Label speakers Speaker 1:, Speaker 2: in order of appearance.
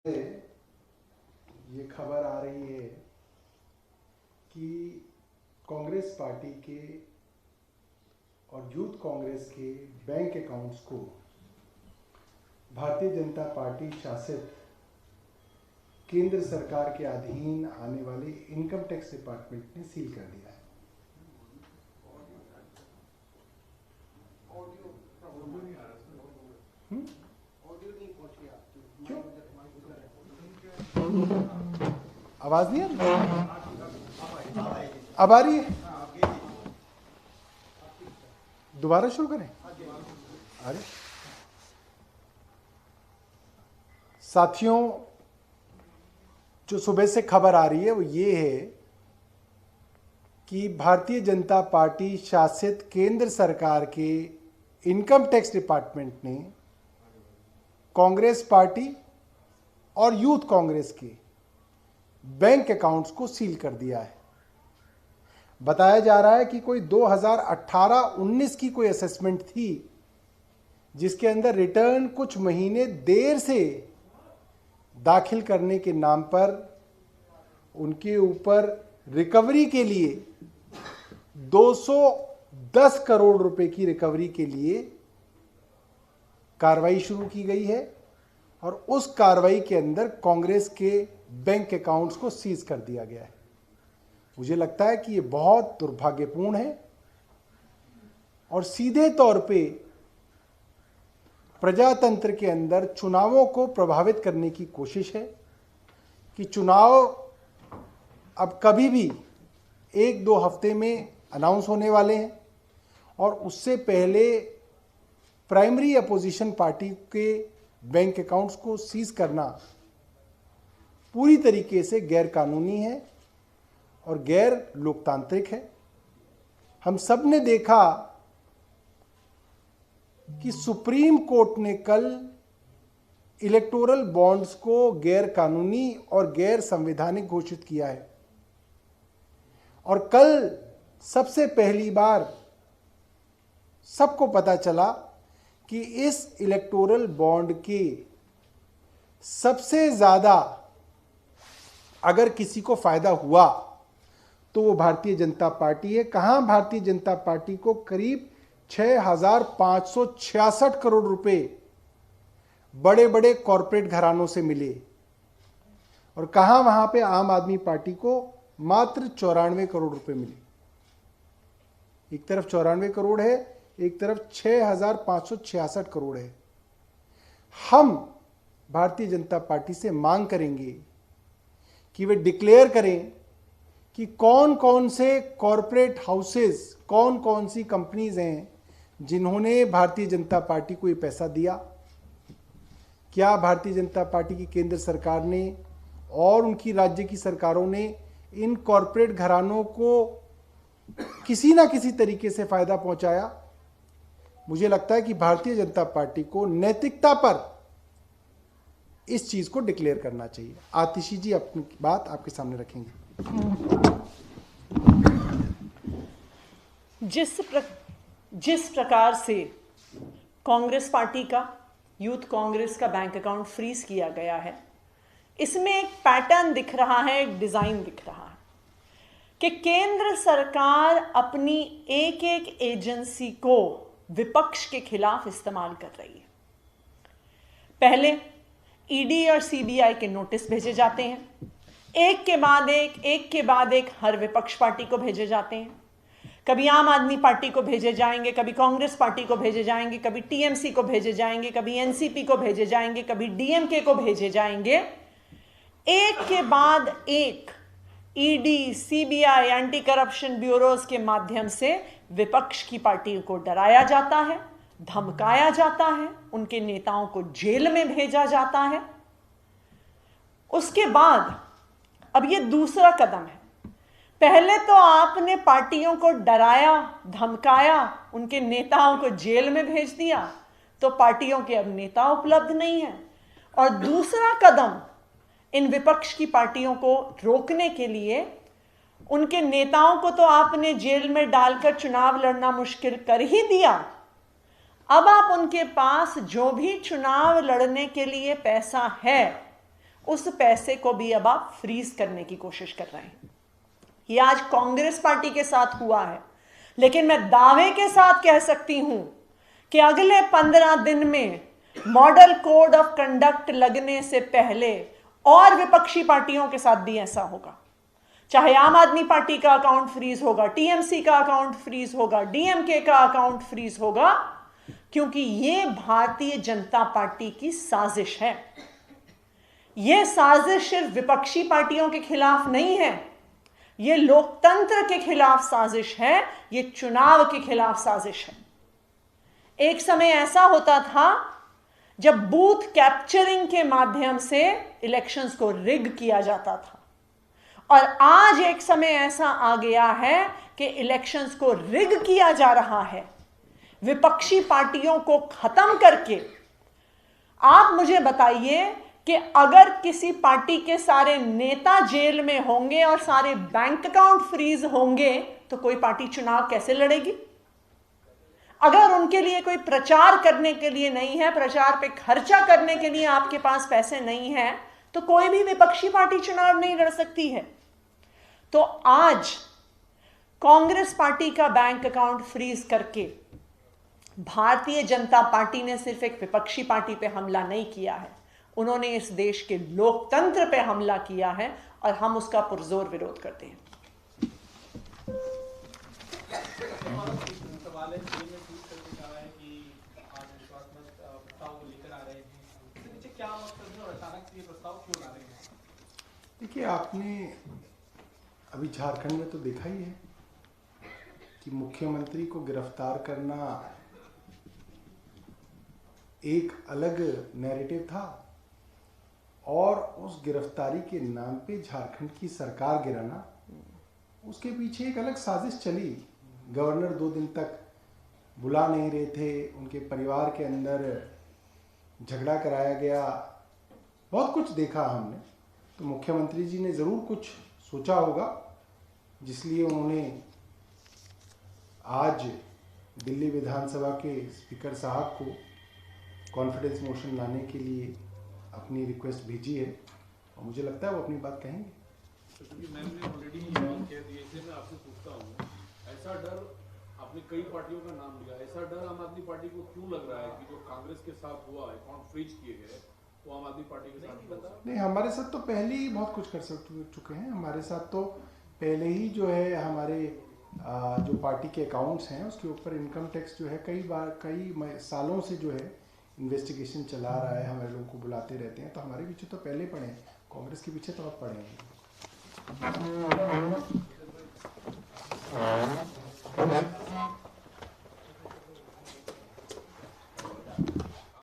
Speaker 1: ये खबर आ रही है कि कांग्रेस पार्टी के और यूथ कांग्रेस के बैंक अकाउंट्स को भारतीय जनता पार्टी शासित केंद्र सरकार के अधीन आने वाले इनकम टैक्स डिपार्टमेंट ने सील कर दिया है। क्यों? आवाज नहीं आ रही? अब आ रही है? दोबारा शुरू करें? अरे साथियों, जो सुबह से खबर आ रही है वो ये है कि भारतीय जनता पार्टी शासित केंद्र सरकार के इनकम टैक्स डिपार्टमेंट ने कांग्रेस पार्टी और यूथ कांग्रेस के बैंक अकाउंट्स को सील कर दिया है। बताया जा रहा है कि कोई 2018-19 की कोई असेसमेंट थी जिसके अंदर रिटर्न कुछ महीने देर से दाखिल करने के नाम पर उनके ऊपर रिकवरी के लिए 210 करोड़ रुपए की रिकवरी के लिए कार्रवाई शुरू की गई है और उस कार्रवाई के अंदर कांग्रेस के बैंक अकाउंट्स को सीज कर दिया गया है। मुझे लगता है कि ये बहुत दुर्भाग्यपूर्ण है और सीधे तौर पे प्रजातंत्र के अंदर चुनावों को प्रभावित करने की कोशिश है कि चुनाव अब कभी भी 1-2 हफ्ते में अनाउंस होने वाले हैं और उससे पहले प्राइमरी अपोजिशन पार्टी के बैंक अकाउंट्स को सीज करना पूरी तरीके से गैर कानूनी है और गैर लोकतांत्रिक है। हम सब ने देखा कि सुप्रीम कोर्ट ने कल इलेक्टोरल बॉन्ड्स को गैर कानूनी और गैर संवैधानिक घोषित किया है और कल सबसे पहली बार सबको पता चला कि इस इलेक्टोरल बॉन्ड के सबसे ज्यादा अगर किसी को फायदा हुआ तो वो भारतीय जनता पार्टी है। कहां भारतीय जनता पार्टी को करीब 6,566 करोड़ रुपए बड़े बड़े कॉरपोरेट घरानों से मिले और कहां वहां पे आम आदमी पार्टी को मात्र 94 करोड़ रुपए मिले। एक तरफ 94 करोड़ है, एक तरफ 6,566 करोड़ है। हम भारतीय जनता पार्टी से मांग करेंगे कि वे डिक्लेयर करें कि कौन कौन से कॉरपोरेट हाउसेस, कौन कौन सी कंपनीज हैं जिन्होंने भारतीय जनता पार्टी को ये पैसा दिया। क्या भारतीय जनता पार्टी की केंद्र सरकार ने और उनकी राज्य की सरकारों ने इन कॉरपोरेट घरानों को किसी ना किसी तरीके से फायदा पहुंचाया? मुझे लगता है कि भारतीय जनता पार्टी को नैतिकता पर इस चीज को डिक्लेयर करना चाहिए। आतिशी जी अपनी बात आपके सामने रखेंगे।
Speaker 2: जिस प्रकार से कांग्रेस पार्टी का, यूथ कांग्रेस का बैंक अकाउंट फ्रीज किया गया है, इसमें एक पैटर्न दिख रहा है, एक डिजाइन दिख रहा है कि केंद्र सरकार अपनी एक एक एजेंसी को विपक्ष के खिलाफ इस्तेमाल कर रही है। पहले ईडी और सीबीआई के नोटिस भेजे जाते हैं, एक के बाद एक हर विपक्ष पार्टी को भेजे जाते हैं। कभी आम आदमी पार्टी को भेजे जाएंगे, कभी कांग्रेस पार्टी को भेजे जाएंगे, कभी टीएमसी को भेजे जाएंगे, कभी एनसीपी को भेजे जाएंगे, कभी डीएमके को भेजे जाएंगे। एक के बाद एक ED, CBI, anti corruption bureaus के माध्यम से विपक्ष की पार्टी को डराया जाता है, धमकाया जाता है, उनके नेताओं को जेल में भेजा जाता है। उसके बाद अब ये दूसरा कदम है। पहले तो आपने पार्टियों को डराया, धमकाया, उनके नेताओं को जेल में भेज दिया, तो पार्टियों के अब नेता उपलब्ध नहीं है। और दूसरा कदम, इन विपक्ष की पार्टियों को रोकने के लिए उनके नेताओं को तो आपने जेल में डालकर चुनाव लड़ना मुश्किल कर ही दिया, अब आप उनके पास जो भी चुनाव लड़ने के लिए पैसा है उस पैसे को भी अब आप फ्रीज करने की कोशिश कर रहे हैं। ये आज कांग्रेस पार्टी के साथ हुआ है, लेकिन मैं दावे के साथ कह सकती हूं कि अगले 15 दिन में मॉडल कोड ऑफ कंडक्ट लगने से पहले और विपक्षी पार्टियों के साथ भी ऐसा होगा। चाहे आम आदमी पार्टी का अकाउंट फ्रीज होगा, टीएमसी का अकाउंट फ्रीज होगा, डीएमके का अकाउंट फ्रीज होगा, क्योंकि यह भारतीय जनता पार्टी की साजिश है। यह साजिश सिर्फ विपक्षी पार्टियों के खिलाफ नहीं है, यह लोकतंत्र के खिलाफ साजिश है, यह चुनाव के खिलाफ साजिश है। एक समय ऐसा होता था जब बूथ कैप्चरिंग के माध्यम से इलेक्शंस को रिग किया जाता था, और आज एक समय ऐसा आ गया है कि इलेक्शंस को रिग किया जा रहा है विपक्षी पार्टियों को खत्म करके। आप मुझे बताइए कि अगर किसी पार्टी के सारे नेता जेल में होंगे और सारे बैंक अकाउंट फ्रीज होंगे तो कोई पार्टी चुनाव कैसे लड़ेगी? अगर उनके लिए कोई प्रचार करने के लिए नहीं है, प्रचार पे खर्चा करने के लिए आपके पास पैसे नहीं है, तो कोई भी विपक्षी पार्टी चुनाव नहीं लड़ सकती है। तो आज कांग्रेस पार्टी का बैंक अकाउंट फ्रीज करके भारतीय जनता पार्टी ने सिर्फ एक विपक्षी पार्टी पे हमला नहीं किया है, उन्होंने इस देश के लोकतंत्र पे हमला किया है, और हम उसका पुरजोर विरोध करते हैं।
Speaker 1: देखिए, आपने अभी झारखंड में तो देखा ही है कि मुख्यमंत्री को गिरफ्तार करना एक अलग नैरेटिव था, और उस गिरफ्तारी के नाम पे झारखंड की सरकार गिराना, उसके पीछे एक अलग साजिश चली। गवर्नर 2 दिन तक बुला नहीं रहे थे, उनके परिवार के अंदर झगड़ा कराया गया, बहुत कुछ देखा हमने। तो मुख्यमंत्री जी ने ज़रूर कुछ सोचा होगा, जिसलिए उन्होंने आज दिल्ली विधानसभा के स्पीकर साहब को कॉन्फिडेंस मोशन लाने के लिए अपनी रिक्वेस्ट भेजी है, और मुझे लगता है वो अपनी बात कहेंगे।
Speaker 3: क्योंकि मैंने ऑलरेडी सवाल कह दिए थे, मैं आपसे पूछता हूँ, ऐसा डर, आपने कई पार्टियों का नाम लिया, ऐसा डर आम आदमी पार्टी को क्यों लग रहा है कि जो कांग्रेस के साथ हुआ, अकाउंट फ्रीज किए गए, वो आम आदमी पार्टी के साथ नहीं बता?
Speaker 1: नहीं, हमारे साथ तो पहले ही बहुत कुछ कर चुके हैं। हमारे साथ तो पहले ही जो है हमारे जो पार्टी के अकाउंट्स हैं उसके ऊपर इनकम टैक्स जो है कई सालों से जो है इन्वेस्टिगेशन चला रहा है, हमारे लोगों को बुलाते रहते हैं। तो हमारे पीछे तो पहले पड़े हैं, कांग्रेस के पीछे तो अब पड़े हैं।